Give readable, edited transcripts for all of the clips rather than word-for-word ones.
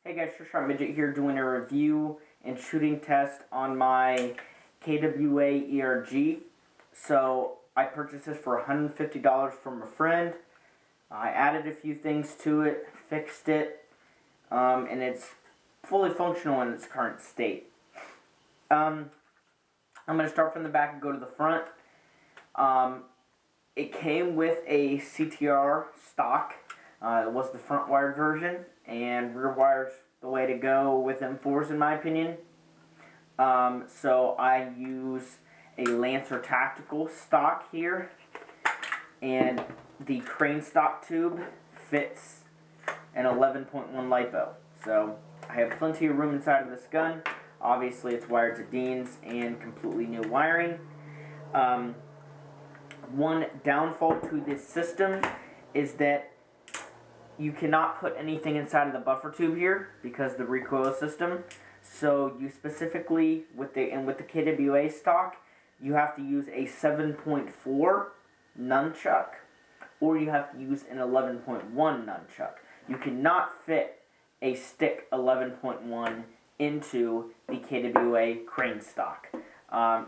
Hey guys, Short Midget here doing a review and shooting test on my KWA ERG. So I purchased this for $150 from a friend. I added a few things to it, fixed it, and it's fully functional in its current state. I'm going to start from the back and go to the front. It came with a CTR stock. It was the front wired version, and rear wire's the way to go with M4s in my opinion. So I use a Lancer Tactical stock here, and the crane stock tube fits an 11.1 LiPo. So I have plenty of room inside of this gun. Obviously it's wired to Dean's and completely new wiring. One downfall to this system is that you cannot put anything inside of the buffer tube here because of the recoil system. So you specifically, with the KWA stock, you have to use a 7.4 nunchuck, or you have to use an 11.1 nunchuck. You cannot fit a stick 11.1 into the KWA crane stock.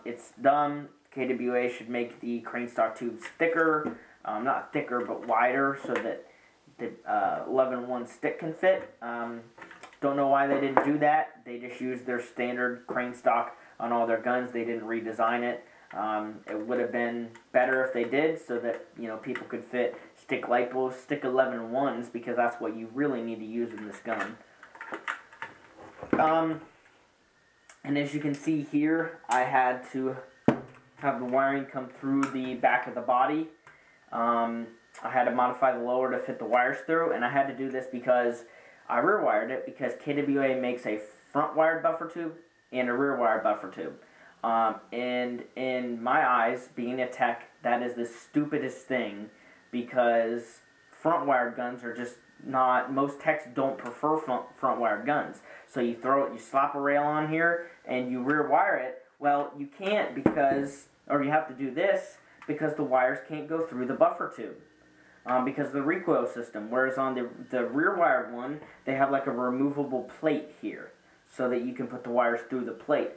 It's dumb. KWA should make the crane stock tubes thicker, not thicker, but wider, so that the 11.1 stick can fit. Don't know why they didn't do that. They just used their standard crane stock on all their guns. They didn't redesign it. It would have been better if they did, so that people could fit stick LiPos, stick 11.1s, because that's what you really need to use in this gun. And as you can see here, I had to have the wiring come through the back of the body. I had to modify the lower to fit the wires through, and I had to do this because I rear wired it, because KWA makes a front wired buffer tube and a rear wired buffer tube. And in my eyes, being a tech, that is the stupidest thing, because front wired guns are just not, most techs don't prefer front wired guns. So you throw it, you slap a rail on here, and you rear wire it. Well, you can't, because, or you have to do this, because the wires can't go through the buffer tube. Because of the recoil system. Whereas on the rear wired one, they have like a removable plate here, so that you can put the wires through the plate.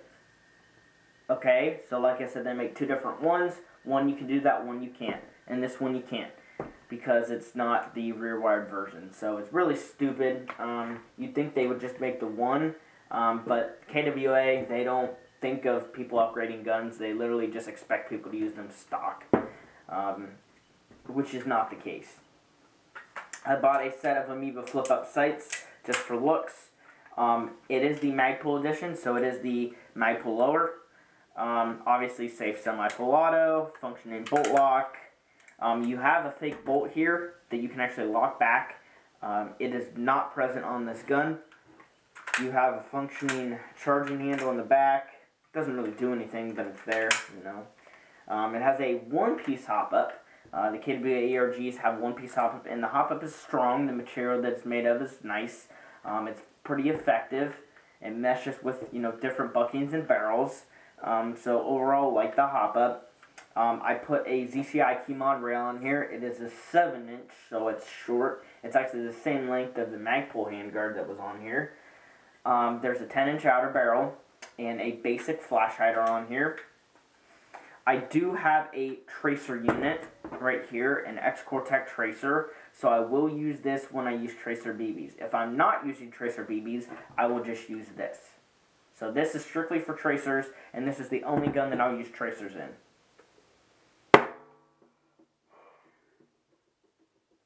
Okay, so like I said, they make two different ones. One you can do that, one you can't. And this one you can't, because it's not the rear wired version. So it's really stupid. You'd think they would just make the one, but KWA, they don't think of people upgrading guns. They literally just expect people to use them stock. Which is not the case. I bought a set of Amoeba flip-up sights just for looks. It is the Magpul edition, so it is the Magpul lower. Obviously safe semi-full auto, functioning bolt lock. You have a fake bolt here that you can actually lock back. It is not present on this gun. You have a functioning charging handle in the back. Doesn't really do anything, but it's there, It has a one-piece hop-up. The KWA ERGs have one-piece hop-up, and the hop-up is strong. The material that it's made of is nice. It's pretty effective. It meshes with, different buckings and barrels. So overall, like the hop-up. I put a ZCI key mod rail on here. It is a 7-inch, so it's short. It's actually the same length of the Magpul handguard that was on here. There's a 10-inch outer barrel and a basic flash hider on here. I do have a tracer unit right here, an X-Cortec tracer, so I will use this when I use tracer BBs. If I'm not using tracer BBs, I will just use this. So this is strictly for tracers, and this is the only gun that I'll use tracers in.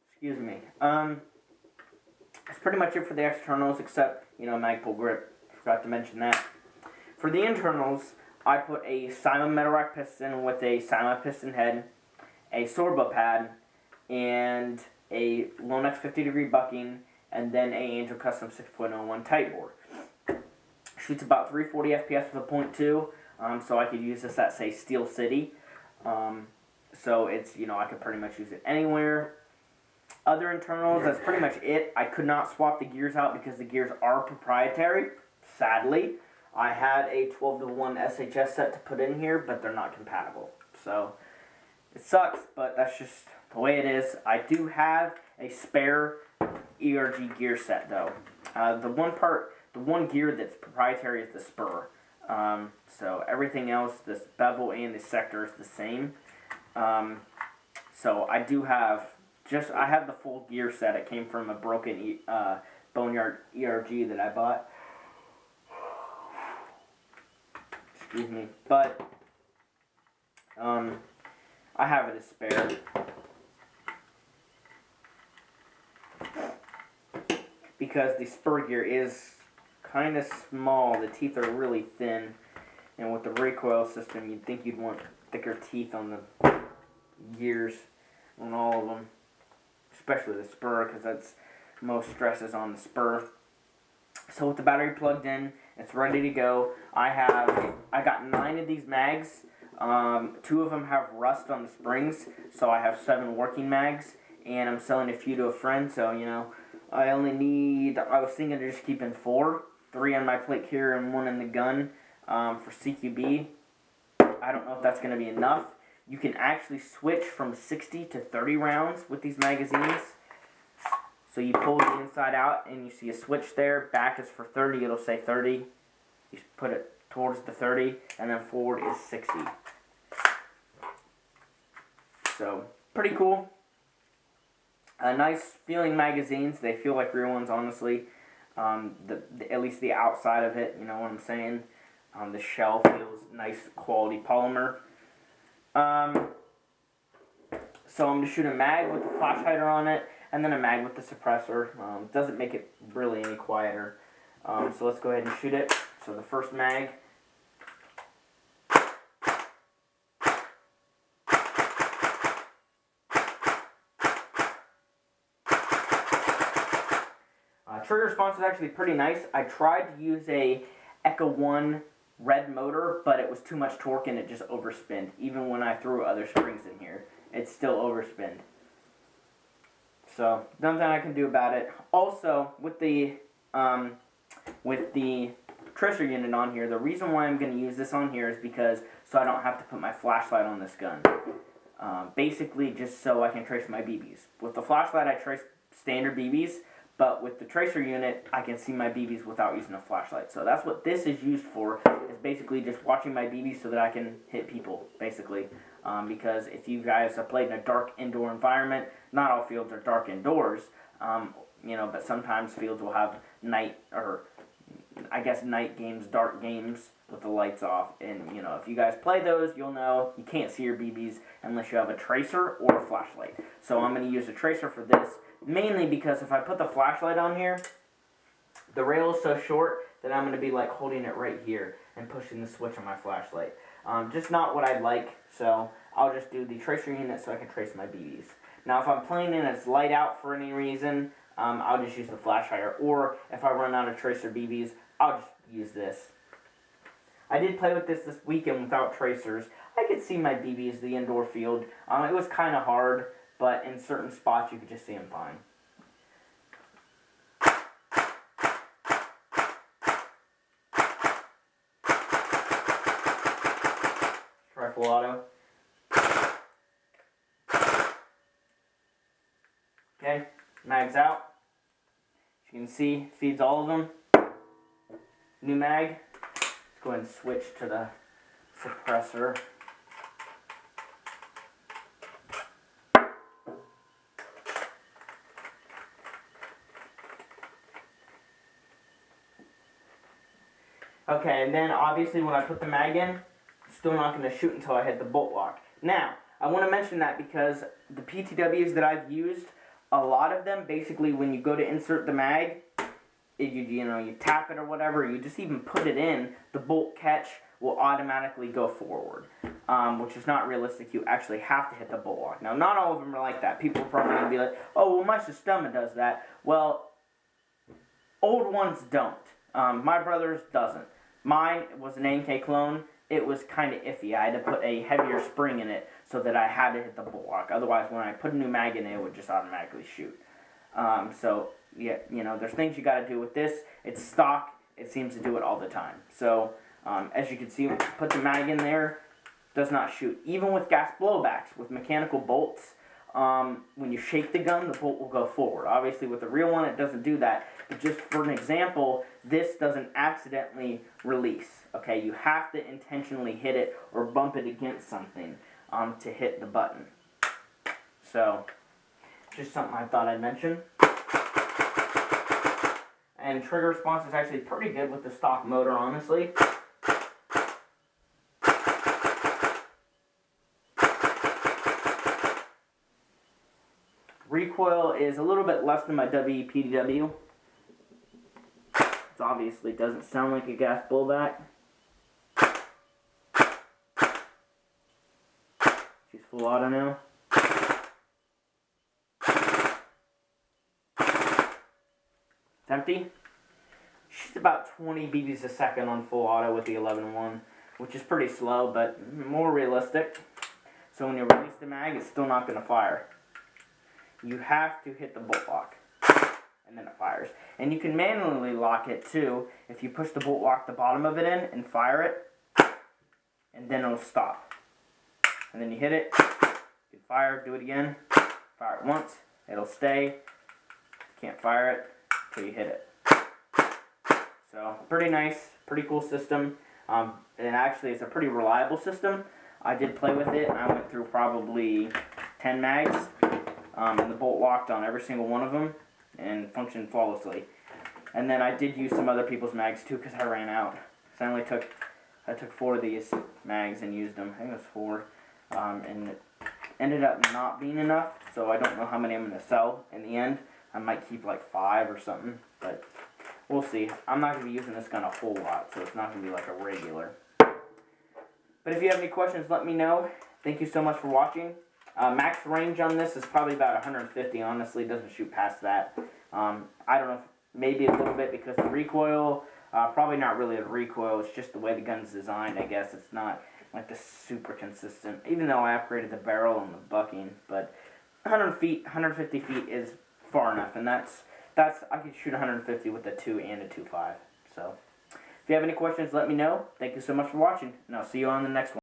Excuse me. That's pretty much it for the externals, except, Magpul grip. Forgot to mention that. For the internals, I put a Simon metal rack piston with a Simon piston head, a Sorba pad, and a Lonex 50-degree bucking, and then a Angel Custom 6.01 tight bore. Shoots about 340 FPS with a .2, so I could use this at, say, Steel City. So it's, I could pretty much use it anywhere. Other internals, that's pretty much it. I could not swap the gears out because the gears are proprietary, sadly. I had a 12-to-1 SHS set to put in here, but they're not compatible. So, it sucks, but that's just the way it is. I do have a spare ERG gear set, though. The one gear that's proprietary is the spur. So everything else, this bevel and the sector is the same. So I do have I have the full gear set. It came from a broken Boneyard ERG that I bought. Excuse me, but I have it as spare. Because the spur gear is kind of small, the teeth are really thin, and with the recoil system, you'd think you'd want thicker teeth on the gears, on all of them, especially the spur, because that's most stress is on the spur. So with the battery plugged in, it's ready to go. I got 9 of these mags. 2 of them have rust on the springs, so I have 7 working mags, and I'm selling a few to a friend, so you know, I was thinking of just keeping 4, 3 on my plate carrier and 1 in the gun for CQB. I don't know if that's going to be enough. You can actually switch from 60 to 30 rounds with these magazines. So you pull the inside out and you see a switch there. Back is for 30, it'll say 30. You put it towards the 30, and then forward is 60. So, pretty cool. Nice feeling magazines. They feel like real ones, honestly. At least the outside of it, you know what I'm saying? The shell feels nice quality polymer. So I'm going to shoot a mag with the flash hider on it, and then a mag with the suppressor. Doesn't make it really any quieter. So let's go ahead and shoot it. So the first mag. Trigger response is actually pretty nice. I tried to use a Echo 1 red motor, but it was too much torque and it just overspinned. Even when I threw other springs in here, it still overspinned. So, nothing I can do about it. Also, with the tracer unit on here, the reason why I'm going to use this on here is because so I don't have to put my flashlight on this gun. Basically, just so I can trace my BBs. With the flashlight, I trace standard BBs. But with the tracer unit, I can see my BBs without using a flashlight. So that's what this is used for, is basically just watching my BBs so that I can hit people, basically. Because if you guys have played in a dark indoor environment, not all fields are dark indoors, you know, but sometimes fields will have night games, dark games with the lights off. And, you know, if you guys play those, you'll know you can't see your BBs unless you have a tracer or a flashlight. So I'm going to use a tracer for this. Mainly because if I put the flashlight on here, the rail is so short that I'm going to be like holding it right here and pushing the switch on my flashlight. Just not what I'd like, so I'll just do the tracer unit so I can trace my BBs. Now if I'm playing and it's light out for any reason, I'll just use the flash hider. Or if I run out of tracer BBs, I'll just use this. I did play with this weekend without tracers. I could see my BBs, the indoor field. It was kind of hard. But in certain spots, you could just see them fine. Rifle auto. Okay, mag's out. As you can see, feeds all of them. New mag. Let's go ahead and switch to the suppressor. Okay, and then obviously when I put the mag in, still not going to shoot until I hit the bolt lock. Now, I want to mention that because the PTWs that I've used, a lot of them, basically when you go to insert the mag, you tap it or whatever, you just even put it in, the bolt catch will automatically go forward, which is not realistic. You actually have to hit the bolt lock. Now, not all of them are like that. People are probably going to be like, oh, well, my Systema does that. Well, old ones don't. My brother's doesn't. Mine was an A&K clone. It was kind of iffy. I had to put a heavier spring in it so that I had to hit the bolt lock. Otherwise, when I put a new mag in it would just automatically shoot. So, yeah, you know, there's things you got to do with this. It's stock. It seems to do it all the time. So, as you can see, put the mag in there, does not shoot. Even with gas blowbacks, with mechanical bolts, when you shake the gun, the bolt will go forward. Obviously, with the real one, it doesn't do that. But just for an example, this doesn't accidentally release. Okay, you have to intentionally hit it or bump it against something to hit the button. So, just something I thought I'd mention. And trigger response is actually pretty good with the stock motor, honestly. Recoil is a little bit less than my WPDW. It obviously doesn't sound like a gas blowback. She's full auto now. It's empty. She's about 20 BBs a second on full auto with the 11.1, which is pretty slow, but more realistic. So when you release the mag, it's still not going to fire. You have to hit the bolt lock, and then it fires. And you can manually lock it too. If you push the bolt lock, the bottom of it in, and fire it, and then it'll stop. And then you hit it, you fire, do it again, fire it once, it'll stay. Can't fire it until you hit it. So, pretty nice, pretty cool system. And actually, it's a pretty reliable system. I did play with it, and I went through probably 10 mags, and the bolt locked on every single one of them, and functioned flawlessly. And then I did use some other people's mags too, because I ran out. So I took 4 of these mags and used them. I think it was 4, and it ended up not being enough. So I don't know how many I'm going to sell in the end. I might keep like 5 or something, but we'll see. I'm not going to be using this gun a whole lot, so it's not going to be like a regular. But if you have any questions, let me know. Thank you so much for watching. Max range on this is probably about 150. Honestly, it doesn't shoot past that. I don't know, maybe a little bit because the recoil. Probably not really a recoil. It's just the way the gun's designed. I guess it's not like the super consistent. Even though I upgraded the barrel and the bucking, but 150 feet is far enough, and that's I could shoot 150 with a 2 and a 2.5. So, if you have any questions, let me know. Thank you so much for watching, and I'll see you on the next one.